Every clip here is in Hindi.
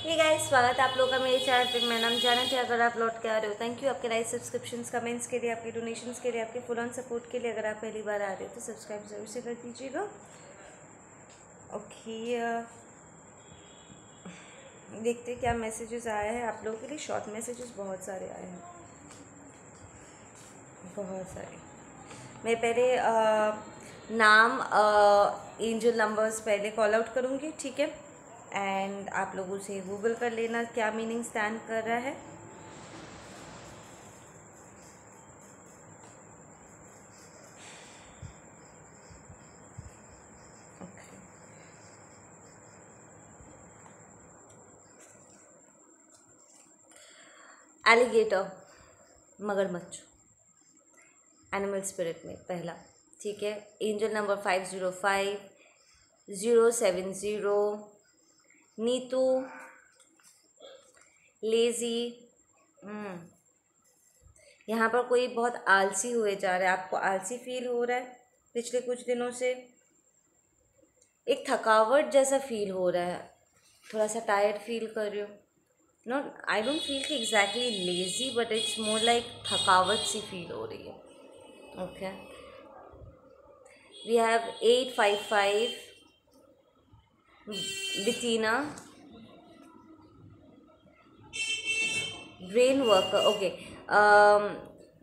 हे गाइस, स्वागत है आप लोगों का मेरे चैनल पे। मेरा नाम जानत है। अगर आप लौट के आ रहे हो, थैंक यू आपके लाइक, सब्सक्रिप्शंस, कमेंट्स के लिए, आपके डोनेशंस के लिए, आपके फुल ऑन सपोर्ट के लिए। अगर आप पहली बार आ रहे हो तो सब्सक्राइब जरूर से कर दीजिएगा। ओके, देखते हैं क्या मैसेजेस आए हैं आप लोगों के लिए। शॉर्ट मैसेजेस बहुत सारे आए हैं, बहुत सारे। मैं पहले नाम, एंजल नंबर्स पहले कॉल आउट करूँगी, ठीक है। एंड आप लोगों से गूगल कर लेना क्या मीनिंग स्टैंड कर रहा है। एलिगेटर, मगरमच्छ, एनिमल स्पिरिट में पहला, ठीक है। Angel number 505070, Neetu, lazy. यहाँ पर कोई बहुत आलसी हुए जा रहा है, आपको आलसी फील हो रहा है पिछले कुछ दिनों से। एक थकावट जैसा फील हो रहा है, थोड़ा सा टायर्ड फील कर रहे हो। नॉट, आई डोंट फील कि exactly lazy, but it's more like थकावट सी फील हो रही है। Okay, we have 855, Bitina, brain worker. Okay,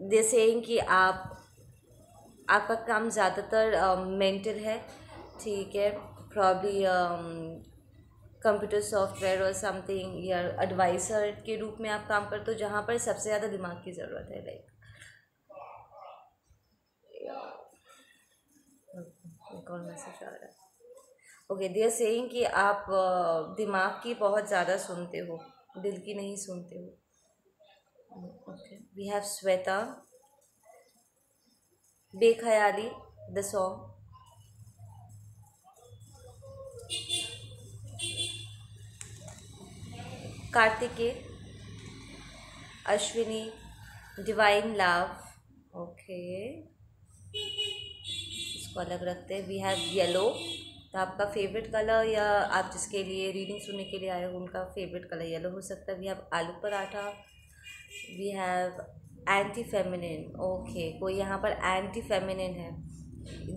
they saying कि आपका काम ज़्यादातर मेंटल है, ठीक है। प्रॉब्ली कंप्यूटर सॉफ्टवेयर और समथिंग, या एडवाइज़र के रूप में आप काम करते हो, जहाँ पर सबसे ज़्यादा दिमाग की ज़रूरत है। लाइक कौन मैसेज आ रहा है? ओके, दे आर सेइंग कि आप दिमाग की बहुत ज़्यादा सुनते हो, दिल की नहीं सुनते हो। Okay, we have Shweta, Bekhayali, the song, Kartikeya, Ashwini, divine love. Okay, इसको अलग रखते हैं। वी हैव येलो, तो आपका फेवरेट कलर, या आप जिसके लिए रीडिंग सुनने के लिए आए हो उनका फेवरेट कलर येलो हो सकता है। We have aloo paratha, we have anti feminine. Okay, कोई यहाँ पर एंटी फेमिनिन है।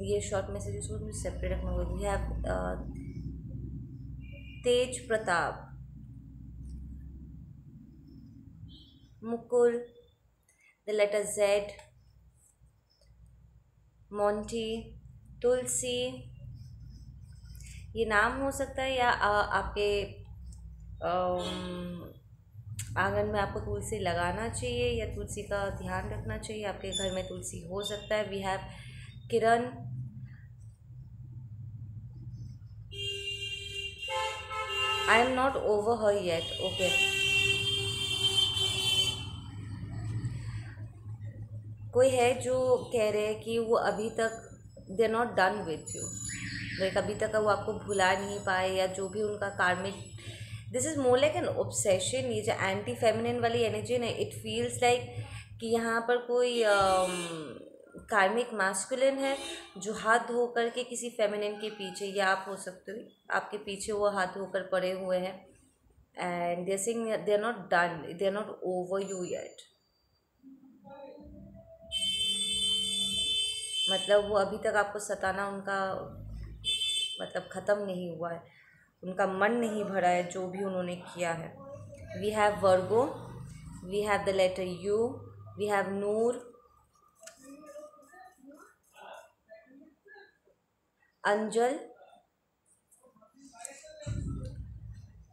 ये शॉर्ट मैसेजेस को मुझे सेपरेट रखना होगा। We have Tej Pratap, Mukul, the letter Z, Monty, Tulsi. ये नाम हो सकता है, या आपके आंगन में आपको तुलसी लगाना चाहिए, या तुलसी का ध्यान रखना चाहिए। आपके घर में तुलसी हो सकता है। We have Kiran, I am not over her yet. Okay, कोई है जो कह रहे हैं कि वो अभी तक they are not done with you, like अभी तक वो आपको भुला नहीं पाए, या जो भी उनका कार्मिक, this is more like an obsession. ये जो एंटी फेमिनिन वाली एनर्जी ना, इट फील्स लाइक कि यहाँ पर कोई कार्मिक मास्कुलिन है जो हाथ धो करके किसी फेमिनिन के पीछे, या आप हो सकते हो, आपके पीछे वो हाथ धोकर पड़े हुए हैं। And they are saying they are not done, they are not over you yet. मतलब वो अभी तक आपको सताना, उनका मतलब ख़त्म नहीं हुआ है, उनका मन नहीं भरा है जो भी उन्होंने किया है। We have Virgo, we have the letter U, we have Noor, Anjal,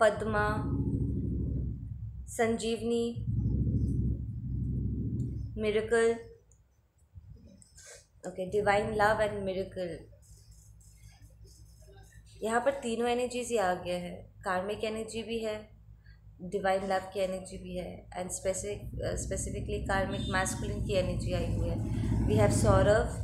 Padma, Sanjeevani, miracle. Okay, divine love and miracle. यहाँ पर तीनों एनर्जीज ही आ गया है। कार्मिक एनर्जी भी है, डिवाइन लव की एनर्जी भी है, एंड स्पेसिफिकली कार्मिक मैस्कुलिन की एनर्जी आई हुई है। We have Saurabh,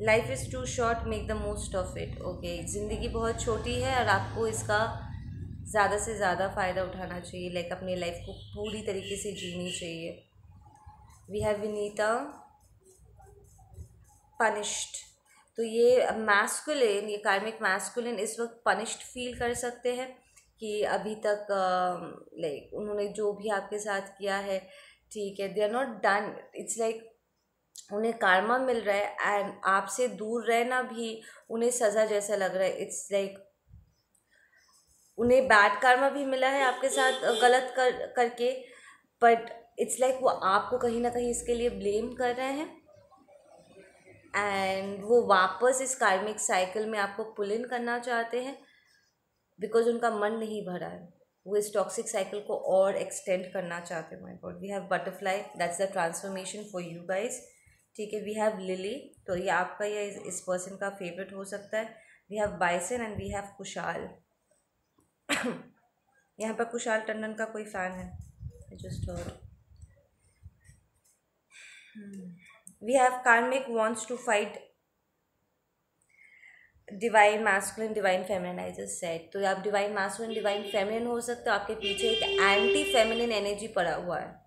life is too short, make the most of it. Okay, ज़िंदगी बहुत छोटी है और आपको इसका ज़्यादा से ज़्यादा फ़ायदा उठाना चाहिए, लाइक अपनी लाइफ को पूरी तरीके से जीनी चाहिए। वी हैव विनीता, पनिश्ड, तो ये मैस्कुलिन, ये कार्मिक मैस्कुलिन इस वक्त पनिश्ड फील कर सकते हैं कि अभी तक लाइक उन्होंने जो भी आपके साथ किया है, ठीक है, they are not done, it's like उन्हें कार्मा मिल रहा है एंड आपसे दूर रहना भी उन्हें सज़ा जैसा लग रहा है। इट्स लाइक उन्हें बैड कार्मा भी मिला है आपके साथ गलत करके, बट इट्स लाइक वो आपको कहीं ना कहीं इसके लिए ब्लेम कर रहे हैं एंड वो वापस इस कार्मिक साइकिल में आपको पुल इन करना चाहते हैं बिकॉज उनका मन नहीं भरा है, वो इस टॉक्सिक साइकिल को और एक्सटेंड करना चाहते हैं। My god, we have butterfly, that's the transformation for you guys, ठीक है। वी हैव लिली, तो ये आपका या इस पर्सन का फेवरेट हो सकता है। We have bison and we have Kushal. यहाँ पर कुशाल टंडन का कोई फैन है, I just heard. We have karmic wants to fight divine masculine divine feminine, I just said. तो आप डिवाइन मैस्कुलिन डिवाइन फेमिनिन हो सकते हो, आपके पीछे एक एंटी फेमिनिन एनर्जी पड़ा हुआ है।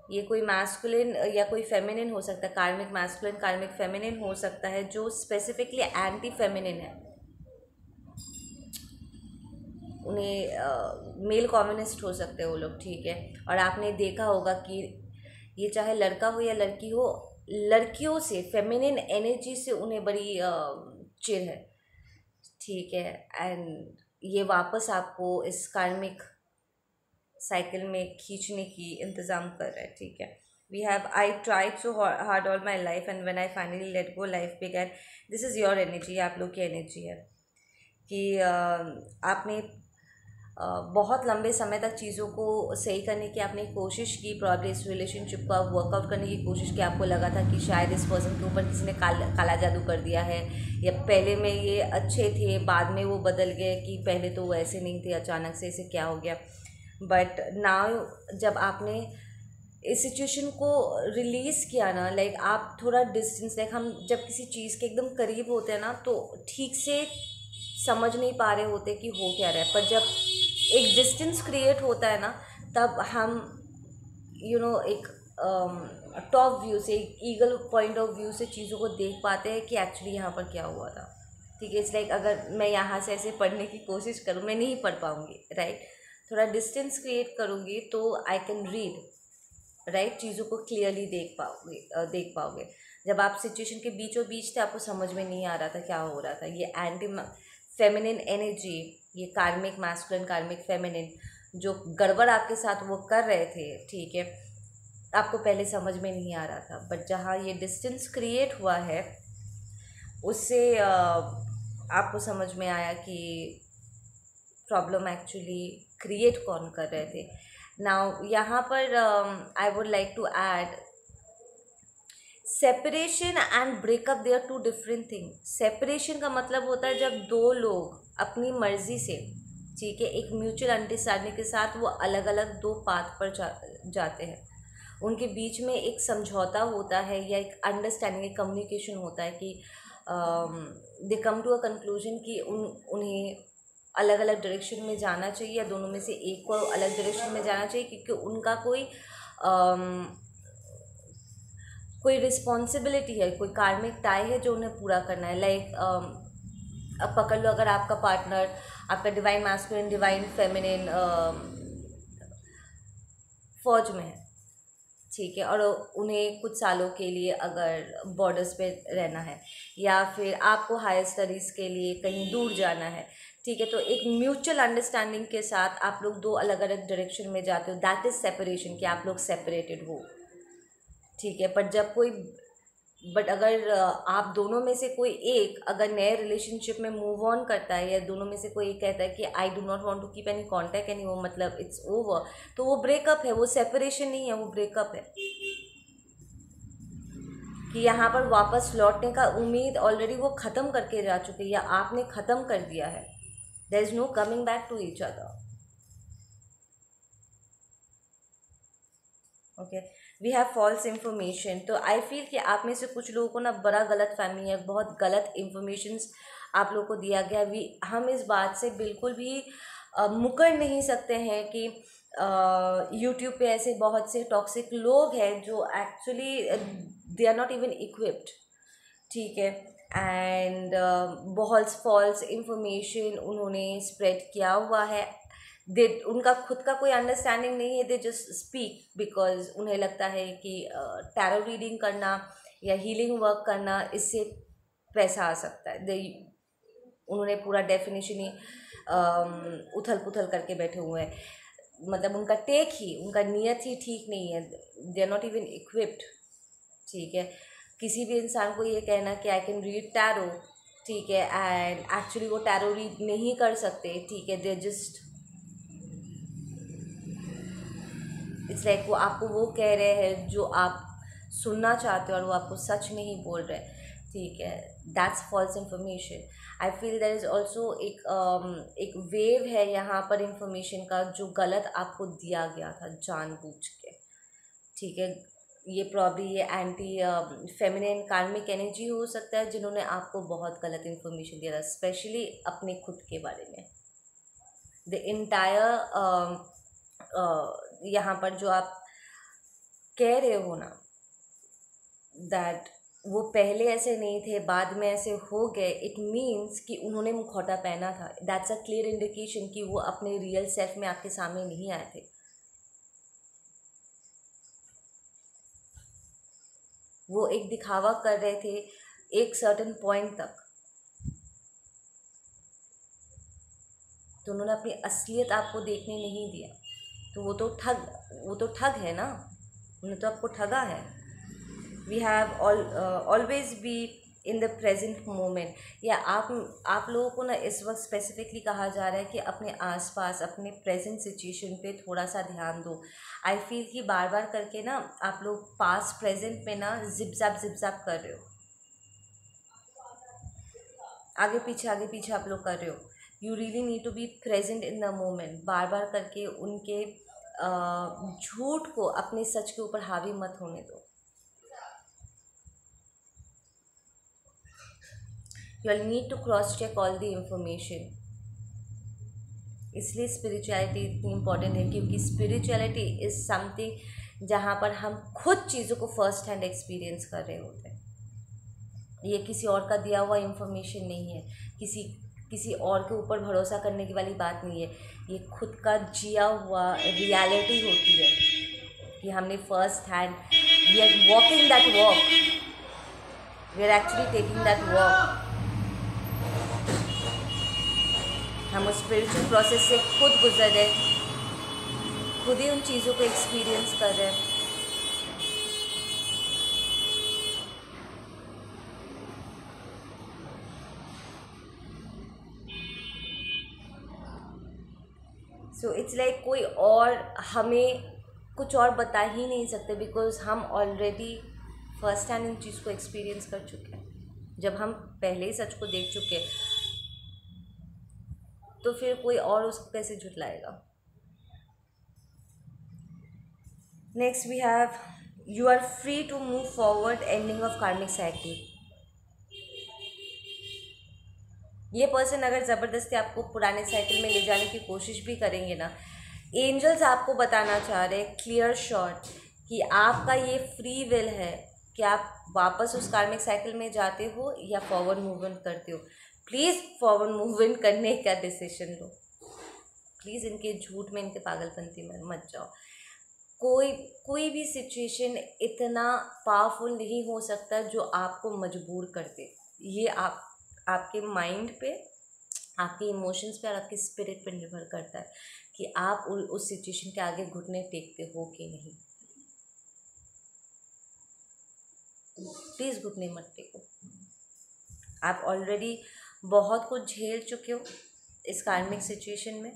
ये कोई मैस्कुलिन या कोई फेमिनिन हो सकता है, कार्मिक मैस्कुलिन कार्मिक फेमिनिन हो सकता है जो स्पेसिफिकली एंटी फेमिनिन है। उन्हें मेल कॉम्युनिस्ट हो सकते हैं वो लोग, ठीक है। और आपने देखा होगा कि ये चाहे लड़का हो या लड़की हो, लड़कियों से फेमिनिन एनर्जी से उन्हें बड़ी चिढ़ है, ठीक है। एंड ये वापस आपको इस कार्मिक साइकिल में खींचने की इंतज़ाम कर रहा है, ठीक है। We have I tried so hard all my life and when I finally let go life began. This is your energy, आप लोग की एनर्जी है कि आपने बहुत लंबे समय तक चीज़ों को सही करने की आपने कोशिश की, प्रॉब्लम इस रिलेशनशिप को आप वर्कआउट करने की कोशिश की। आपको लगा था कि शायद इस पर्सन के ऊपर किसी ने काला जादू कर दिया है, या पहले में ये अच्छे थे बाद में वो बदल गए, कि पहले तो वो ऐसे नहीं थे, अचानक से इसे क्या हो गया। बट नाउ जब आपने इस सिचुएशन को रिलीज़ किया ना, लाइक आप थोड़ा डिस्टेंस, लाइक हम जब किसी चीज़ के एकदम करीब होते हैं ना तो ठीक से समझ नहीं पा रहे होते कि हो क्या रहा है, पर जब एक डिस्टेंस क्रिएट होता है ना तब हम एक टॉप व्यू से, एक ईगल पॉइंट ऑफ व्यू से चीज़ों को देख पाते हैं कि एक्चुअली यहाँ पर क्या हुआ था, ठीक है। इट्स लाइक अगर मैं यहाँ से ऐसे पढ़ने की कोशिश करूँ, मैं नहीं पढ़ पाऊँगी, राइट। थोड़ा डिस्टेंस क्रिएट करूँगी तो आई कैन रीड, राइट, चीज़ों को क्लियरली देख पाओगे। जब आप सिचुएशन के बीचों बीच थे, आपको समझ में नहीं आ रहा था क्या हो रहा था। ये एंटी फेमिनिन एनर्जी, ये कार्मिक मैस्कुलिन कार्मिक फेमिनिन जो गड़बड़ आपके साथ वो कर रहे थे, ठीक है, आपको पहले समझ में नहीं आ रहा था। बट जहाँ ये डिस्टेंस क्रिएट हुआ है उससे आपको समझ में आया कि प्रॉब्लम एक्चुअली क्रिएट कौन कर रहे थे। नाउ यहाँ पर I would like to add separation and breakup, they are two different thing. Separation का मतलब होता है जब दो लोग अपनी मर्जी से, ठीक है, एक म्यूचुअल अंडरस्टैंडिंग के साथ वो अलग अलग दो पाथ पर जाते हैं। उनके बीच में एक समझौता होता है या एक अंडरस्टैंडिंग, एक कम्युनिकेशन होता है कि दे कम टू अ कंक्लूजन कि उन्हें अलग अलग डायरेक्शन में जाना चाहिए, या दोनों में से एक को अलग डायरेक्शन में जाना चाहिए, क्योंकि उनका कोई रिस्पॉन्सिबिलिटी है, कोई कार्मिक टाई है जो उन्हें पूरा करना है। लाइक अब पकड़ लो, अगर आपका पार्टनर, आपका डिवाइन मैस्कुलिन डिवाइन फेमिनिन फौज में है, ठीक है, और उन्हें कुछ सालों के लिए अगर बॉर्डर्स पे रहना है, या फिर आपको हायर स्टडीज़ के लिए कहीं दूर जाना है, ठीक है, तो एक म्यूचुअल अंडरस्टैंडिंग के साथ आप लोग दो अलग अलग डायरेक्शन में जाते हो, दैट इज़ सेपरेशन, कि आप लोग सेपरेटेड हो, ठीक है। बट अगर आप दोनों में से कोई एक अगर नए रिलेशनशिप में मूव ऑन करता है, या दोनों में से कोई एक कहता है कि I do not want to keep any contact any more, मतलब इट्स ओवर, तो वो ब्रेकअप है, वो सेपरेशन नहीं है, वो ब्रेकअप है। कि यहाँ पर वापस लौटने का उम्मीद ऑलरेडी वो ख़त्म करके जा चुके हैं, या आपने ख़त्म कर दिया है। There is no coming back to each other, okay. We have false information, तो आई फील कि आप में से कुछ लोगों को ना बड़ा गलत फहमी है, बहुत गलत इन्फॉर्मेशंस आप लोगों को दिया गया। हम इस बात से बिल्कुल भी मुकर नहीं सकते हैं कि यूट्यूब पे ऐसे बहुत से टॉक्सिक लोग हैं जो actually they are not even equipped, ठीक है। एंड बहुत फॉल्स इंफॉर्मेशन उन्होंने स्प्रेड किया हुआ है। दे उनका खुद का कोई अंडरस्टैंडिंग नहीं है, दे जस्ट स्पीक बिकॉज उन्हें लगता है कि टैरो रीडिंग करना या हीलिंग वर्क करना इससे पैसा आ सकता है। दे उन्होंने पूरा डेफिनेशन ही उथल पुथल करके बैठे हुए हैं। मतलब उनका टेक ही, उनका नियत ही ठीक नहीं है। They are not even equipped. ठीक है, किसी भी इंसान को ये कहना कि आई कैन रीड टैरो, ठीक है, एंड एक्चुअली वो टैरो रीड नहीं कर सकते, ठीक है, दे जस्ट इट्स लाइक वो आपको वो कह रहे हैं जो आप सुनना चाहते हो और वो आपको सच नहीं बोल रहे, ठीक है। That's false information. I feel there is also एक वेव है यहाँ पर इंफॉर्मेशन का जो गलत आपको दिया गया था जानबूझ के, ठीक है। ये प्रॉब्ली ये एंटी फेमिनिन कार्मिक एनर्जी हो सकता है जिन्होंने आपको बहुत गलत इन्फॉर्मेशन दिया था, स्पेशली अपने खुद के बारे में। द इंटायर यहाँ पर जो आप कह रहे हो ना दैट वो पहले ऐसे नहीं थे बाद में ऐसे हो गए, इट मीन्स कि उन्होंने मुखौटा पहना था। दैट्स अ क्लियर इंडिकेशन कि वो अपने रियल सेल्फ में आपके सामने नहीं आए थे। वो एक दिखावा कर रहे थे एक सर्टेन पॉइंट तक, तो उन्होंने अपनी असलियत आपको देखने नहीं दिया। तो वो तो ठग है ना, उन्होंने तो आपको ठगा है। We have always be in the present moment. या आप लोगों को ना इस वक्त स्पेसिफिकली कहा जा रहा है कि अपने आसपास अपने प्रेजेंट सिचुएशन पे थोड़ा सा ध्यान दो। आई फील कि बार बार करके ना आप लोग पास्ट प्रेजेंट में ना जिप जाप कर रहे हो, आगे पीछे आप लोग कर रहे हो। You really need to be present in the moment. बार बार करके उनके झूठ को अपने सच के ऊपर हावी मत होने दो। You will need to cross check all the information. इसलिए स्पिरिचुअलिटी इतनी इम्पॉर्टेंट है, क्योंकि स्पिरिचुअलिटी इज़ समथिंग जहाँ पर हम खुद चीज़ों को फर्स्ट हैंड एक्सपीरियंस कर रहे होते हैं। ये किसी और का दिया हुआ इंफॉर्मेशन नहीं है, किसी और के ऊपर भरोसा करने की वाली बात नहीं है। ये खुद का जिया हुआ रियलिटी होती है कि हमने first hand we are walking that walk, we are actually taking that walk. हम उस स्पिरिचुअल प्रोसेस से खुद गुजर रहे, खुद ही उन चीज़ों को एक्सपीरियंस कर रहे हैं। सो इट्स लाइक कोई और हमें कुछ और बता ही नहीं सकते, बिकॉज हम ऑलरेडी फर्स्ट हैंड इन चीज़ को एक्सपीरियंस कर चुके हैं। जब हम पहले ही सच को देख चुके तो फिर कोई और उसको कैसे झुटलाएगा। Next we have you are free to move forward, ending of karmic cycle. ये पर्सन अगर ज़बरदस्ती आपको पुराने साइकिल में ले जाने की कोशिश भी करेंगे ना, एंजल्स आपको बताना चाह रहे हैं क्लियर शॉट कि आपका ये फ्री विल है कि आप वापस उस कार्मिक साइकिल में जाते हो या फॉरवर्ड मूवमेंट करते हो। प्लीज़ फॉरवर्ड मूवमेंट करने का डिसीजन लो। प्लीज़ इनके झूठ में, इनके पागलपंती में मत जाओ। कोई भी सिचुएशन इतना पावरफुल नहीं हो सकता जो आपको मजबूर कर दे। ये आपके माइंड पे, आपके इमोशंस पे और आपके स्पिरिट पे निर्भर करता है कि आप उस सिचुएशन के आगे घुटने टेकते हो कि नहीं। प्लीज़ घुटने मत टेको। आप ऑलरेडी बहुत कुछ झेल चुके हो इस कार्मिक सिचुएशन में।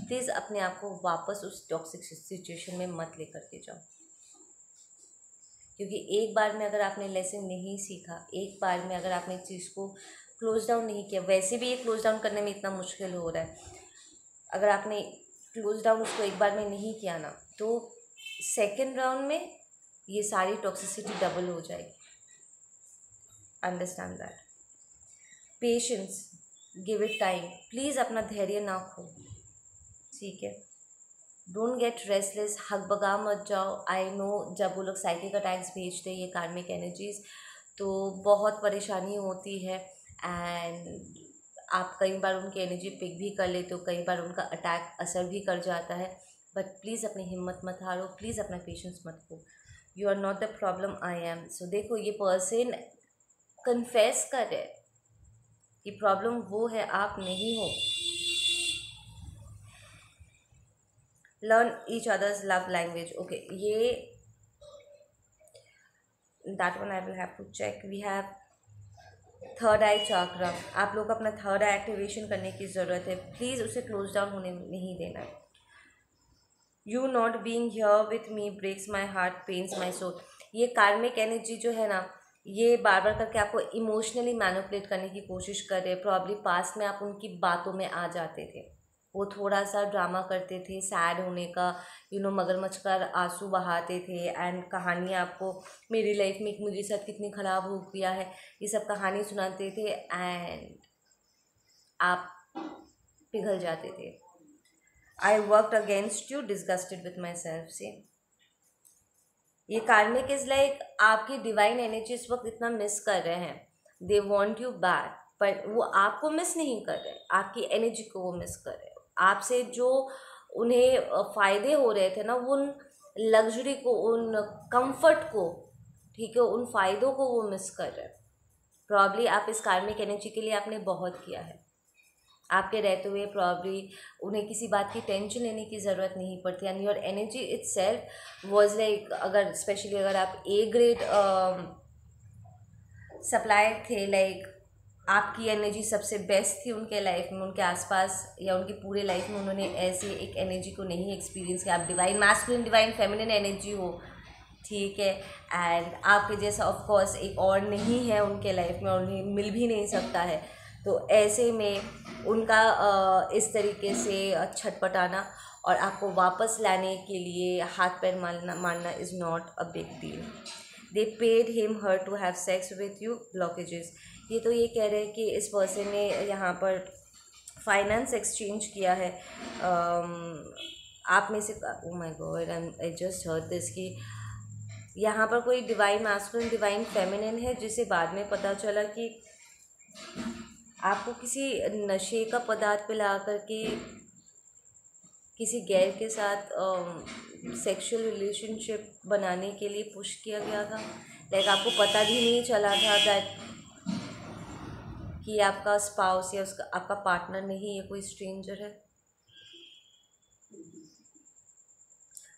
प्लीज़ अपने आप को वापस उस टॉक्सिक सिचुएशन में मत लेकर के जाओ, क्योंकि एक बार में अगर आपने लेसन नहीं सीखा, एक बार में अगर आपने चीज़ को क्लोज डाउन नहीं किया, वैसे भी ये क्लोज डाउन करने में इतना मुश्किल हो रहा है, अगर आपने क्लोज डाउन उसको एक बार में नहीं किया ना, तो सेकेंड राउंड में ये सारी टॉक्सिसिटी डबल हो जाएगी। Understand that. Patience, give it time. Please अपना धैर्य ना खो, ठीक है। डोंट गेट रेस्टलेस, हक बगा मत जाओ। आई नो जब वो लोग साइकिक अटैक्स भेजते हैं ये कार्मिक एनर्जीज, तो बहुत परेशानी होती है। एंड आप कई बार उनकी एनर्जी पिक भी कर लेते हो, कई बार उनका अटैक असर भी कर जाता है। बट प्लीज़ अपनी हिम्मत मत हारो, प्लीज़ अपना पेशेंस मत खो। You are not the problem, I am. So देखो, ये पर्सन कन्फेस कर रहे कि प्रॉब्लम वो है, आप नहीं हो। Learn each others love language. Okay, ये that one I will have to check. We have third eye chakra. आप लोग अपना थर्ड आई एक्टिवेशन करने की ज़रूरत है। प्लीज़ उसे क्लोज डाउन होने नहीं देना। You not being here with me breaks my heart, pains my soul. ये कार्मिक एनर्जी जो है ना, ये बार बार करके आपको इमोशनली मैनिपुलेट करने की कोशिश कर रहे हैं। प्रॉब्ली पास्ट में आप उनकी बातों में आ जाते थे, वो थोड़ा सा ड्रामा करते थे सैड होने का, मगरमच्छ का आंसू बहाते थे। एंड कहानी आपको मेरी लाइफ में मेरे साथ कितनी ख़राब हो गया है, ये सब कहानी सुनाते थे। एंड आप पिघल जाते थे। I worked against you, disgusted with my self से। ये कार्मिक इज लाइक आपकी डिवाइन एनर्जी इस वक्त इतना मिस कर रहे हैं। दे वॉन्ट यू बैक, पर वो आपको मिस नहीं कर रहे, आपकी एनर्जी को वो मिस कर रहे हैं। आपसे जो उन्हें फ़ायदे हो रहे थे ना, वो उन लग्जरी को, उन कंफर्ट को, ठीक है, उन फ़ायदों को वो मिस कर रहे हैं। प्रॉब्ली आप इस कार्मिक एनर्जी के लिए आपने बहुत किया है। आपके रहते हुए प्रॉब्ली उन्हें किसी बात की टेंशन लेने की ज़रूरत नहीं पड़ती। And your energy itself was like, अगर स्पेशली अगर आप ए ग्रेड सप्लायर थे, लाइक आपकी एनर्जी सबसे बेस्ट थी उनके लाइफ में, उनके आसपास या उनकी पूरे लाइफ में उन्होंने ऐसे एक एनर्जी को नहीं एक्सपीरियंस किया। आप divine masculine, divine feminine energy हो, ठीक है। एंड आपके जैसा ऑफ कोर्स एक और नहीं है उनके लाइफ में, और उन्हें मिल भी नहीं सकता है। तो ऐसे में उनका इस तरीके से छटपटाना और आपको वापस लाने के लिए हाथ पैर मारना is not a big deal. They paid him her to have sex with you, blockages. ये तो ये कह रहे हैं कि इस पर्सन ने यहाँ पर फाइनेंस एक्सचेंज किया है। आप में से, oh my God, I just heard this, कि यहाँ पर कोई डिवाइन मैस्कुलिन, डिवाइन फेमिनिन है, जिसे बाद में पता चला कि आपको किसी नशे का पदार्थ पिला करके किसी गैर के साथ सेक्सुअल रिलेशनशिप बनाने के लिए पुश किया गया था। लाइक आपको पता भी नहीं चला था दैट कि आपका स्पाउस या उसका आपका पार्टनर नहीं, ये कोई स्ट्रेंजर है।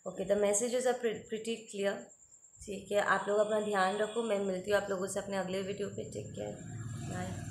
Okay, the messages are pretty clear, ठीक है। आप लोग अपना ध्यान रखो, मैं मिलती हूँ आप लोगों से अपने अगले वीडियो पे। Take care, bye.